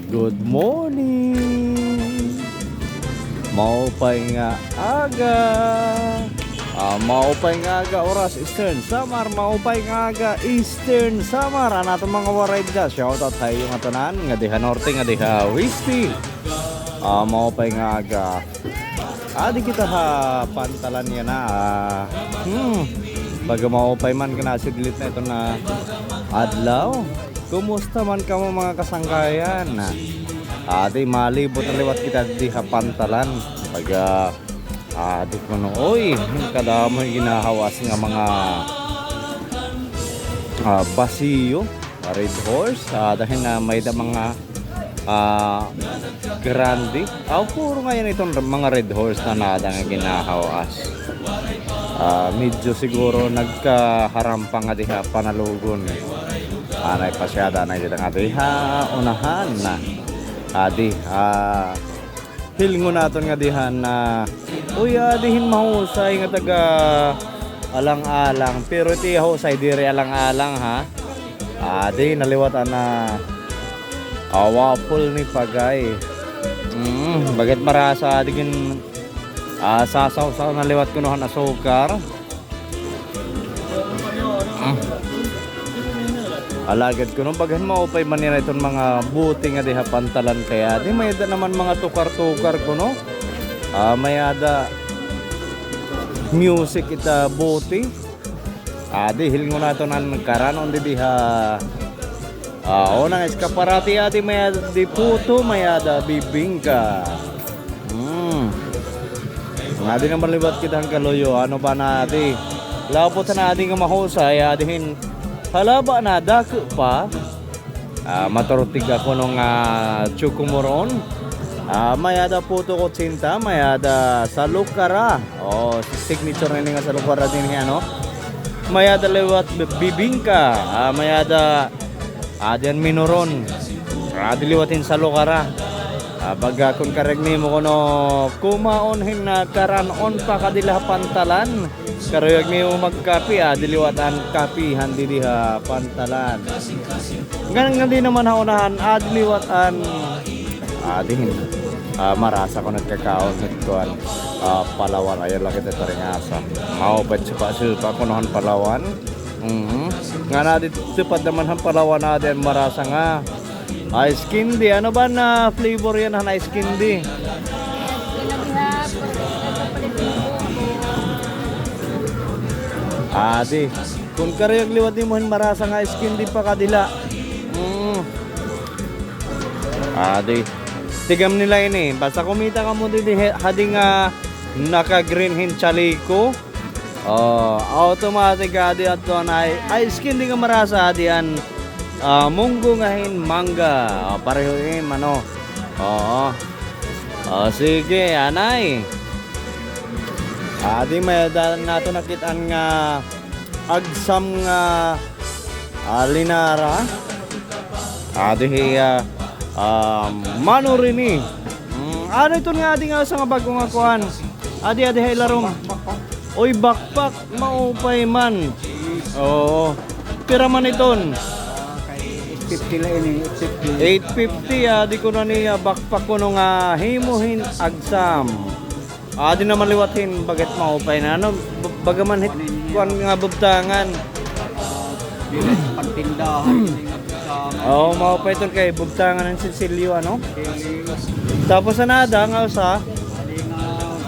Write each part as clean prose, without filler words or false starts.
Good morning. Maupay nga aga. Maupay nga aga oras Eastern Samar. Maupay nga aga Eastern Samar. Nato mga waray da. Shoutout tayo nga tanan nga diha norte nga diha westi. Maupay nga aga. Di kita ha pantalan niya na. Baga maupay man ka na siglit na ito na adlaw. Kumusta man ka mo mga kasangkayan? Di malibot na liwat kita diha pantalan. Baga di ko no, oy, kadamay ginahawas nga mga basiyo, red horse, dahil na may da mga grande. Puro ngayon itong mga red horse na nada nga ginahawas. Medyo siguro nagkaharampa nga diha panalugon. Anay pasyada na dito nga diha unahan na. Hilingon naton nga dihan na dihin mahusay nga taga alang-alang, pero iti husay dire alang-alang ha. Di naliwatan na waffle ni Pagay. Bagit marasa digin sasaw-saw na liwat kunuhan asukar. Alagad ko nung paghan maupay man nila itong mga buti nga diha pantalan kaya di may da naman mga tukar-tukar ko no. May ada music ita buti. Di hiling mo na ito ng karanon di diha nang eskaparati may ada di puto, may ada bibingka. Nga di naman libat kita ang kaluyo. Ano ba na di lapot na di nga mahusay adihin halaba na dako pa. Maturutig ako nung Chukumuron. Mayada puto ko cinta, mayada salukara. Signature na nga salukara din yan, no? Mayada lewat bibingka. Mayada diyan minoron. Diliwatin salukara. Baga kung karagni mo kono kumaonhin na karanon pa kadila pantalan. Karayag niyo magkapi diliwatan kapihan diha pantalan. Ganang din naman haunahan diliwatan dihin marasa ko nagkakaon nagkuan Palawan ayo lang kita taringasa. Mao pa silpa kunohan Palawan. Nga na ditupad naman han Palawan din marasa nga ice candy. Ano ba na flavor yan han ice candy? Di kung karayag liwat mo marasa nga skin di pa kadila. Di tigam nila ini basta kumita ka mo di hading naka green hin chaliko. Automatic adi ato na skin di nga marasa adian munggo nga hin mangga. Pareho ano. Sige anay. Di may nato nakitaan nga agsam nga linara. Di manorini. Ano ito nga adi nga sa nga bagong nga kuhan? Adi hilarong. Oy backpack maupay man. Pira man iton. 850 lang ini, 850 di ko na niya backpack ko nung himuhin agsam. Di naman liwatin baget maupay na ano bagaman kuan nga bubtangan. Pagtindahan. Maupay ton kay bubtangan ng Cecilio ano. Tapos nada nga usa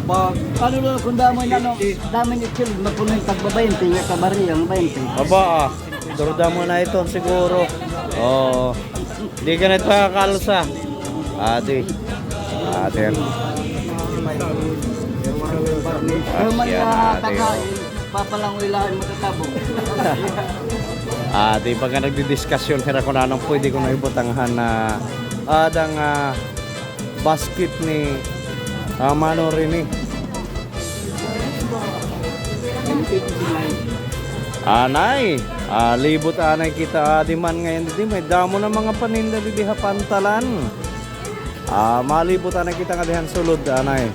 ano lang kung dami ni chill magpunin tagbabayin tinga ka bariyang 20. Aba durda mo na ito siguro. Di ka na ito kakalsa. Adi. Naman na tagain, papalanguilahan matatabong. Di ba nga nagdidiskusyon kaya ko na anong pwede ko na ibutanghan na adang basket ni Mano rin Anay, libot anay kita di man ngayon di may damo na mga paninda di diha pantalan. Malibot anay kita nga dihan sulod anay.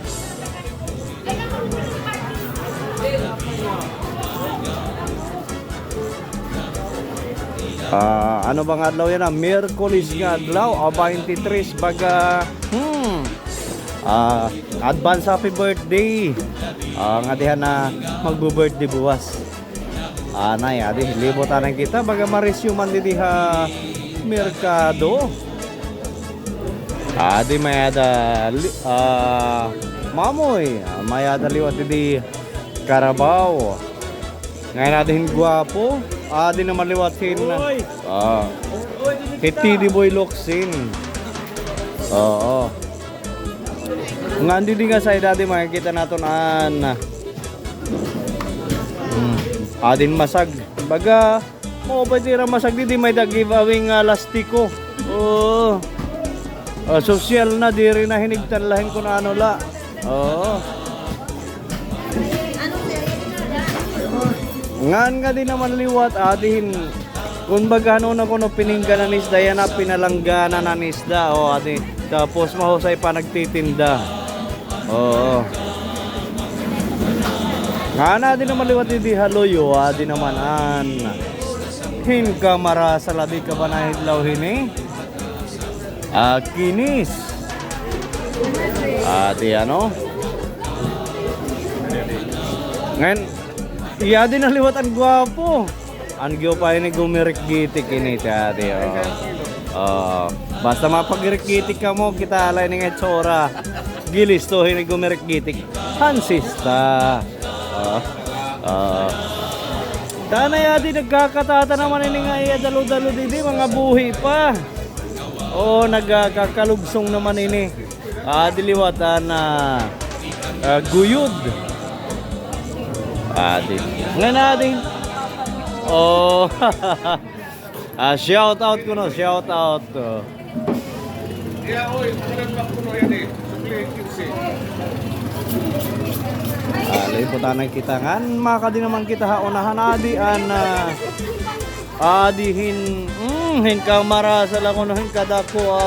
Ano bang adlaw yan? Miyerkules nga adlaw, 23 baga. Advance happy birthday. Nga diha na magbo-birthday buwas. Nay, adi libutan kita baga marisyuman di diha merkado. Adi mayada mamoy, mayada liwat di Carabao. Ngayon natin gwapo. Adi naman liwatin. Hiti di boy loksin. Oo. Nga di nga sa dati makikita natin adin masag. Baga, mo pa tira masag di may giveaway nga lastiko. Oo. Social na diri na hinigtan lahin ko na ano la. Oo. Ngan nga din naman liwat adin. Kung baga ano na kuno piningganan isda yan na pinalangganan na isda. O adi. Tapos mahusay pa nagtitinda. Oo. Nga na din naman liwat di haloyo. Adi naman hin ka marasa labi ka ba na hitlaw hini? Kinis. Adi ano? Ngayon, iya din na liwat ang gwapo. Ang pa ini gumirik gitik ini adi. Basta mapagirik gitik ka mo, kita alay ni itsura. Gilis to hini gumirik gitik. Hansista. Tanay adi nagkakatata naman ini nga iya dalo-dalo didi mga buhi pa. Nagkakalugsong naman ini. Diliwatan na guyod. Ngayon natin. Shout out ko no, shout out. Liputan kita ngan maka din naman kita haunahan adihin hin ka marasa lang kuno hin kadako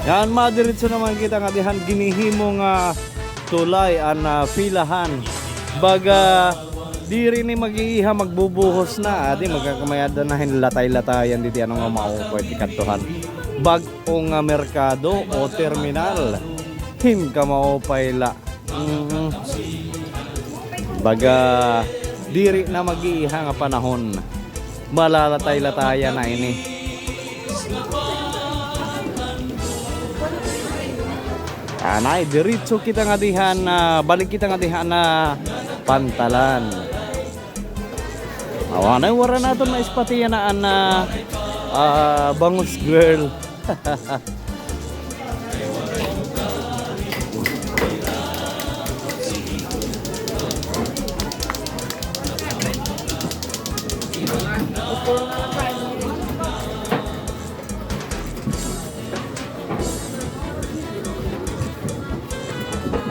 yan madiretso naman kita nga dihan ginihimo nga tulay pilahan baga diri ni mag-iiha magbubuhos na adi magkakamayada na hin latay-latayan diti ano nga mao pwede kadtuhan bag-o nga merkado o terminal him ka mao payla baga diri na mag-iiha nga panahon malalatay-latayan na ini. Anay diretso kita nga dihan balik kita nga dihan na Pantalan. Awanay wara naton na ispatiyan na bangus girl.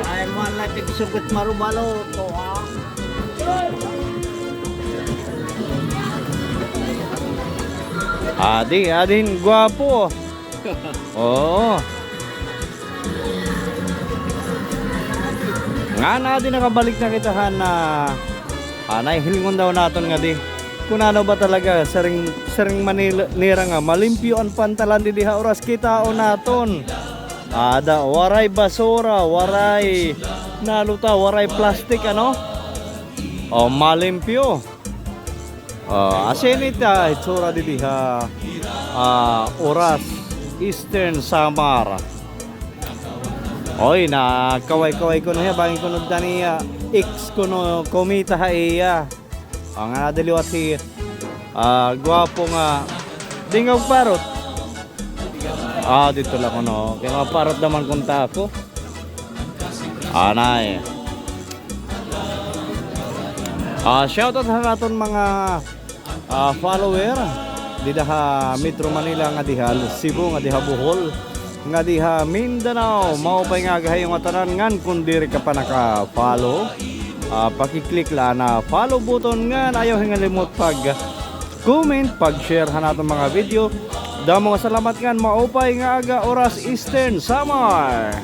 Ay mo natin sugot marubalo to Adin gwapo. Oo. Nga na din nakabalik na kitahan na hilingon daw naton nga di. Kung ano ba talaga sering Manila nira nga malimpyo ang pantalan di diha oras kita o naton. Waray basura, waray naluta, waray plastic ano? O malimpyo. Asenita itsura di diha oras Eastern Samar. Oy na kaway-kaway ko na bangin ko nagdani X ko no komita ha iya. Ang nadaliwat si gwapo nga dingaw parot. Dito lang ko no. Kaya maparot naman kunta ako. Anay. Shoutout sa naton mga follower di daha Metro Manila nga diha Cebu nga diha Bohol nga diha Mindanao mao pay nga gahayong tanan ngan kun diri ka pa naka-follow paki-click la na follow button nga ayaw hingalimot pag comment pag share ha naton mga video damo nga salamat ngan maupay nga aga oras Eastern Summer.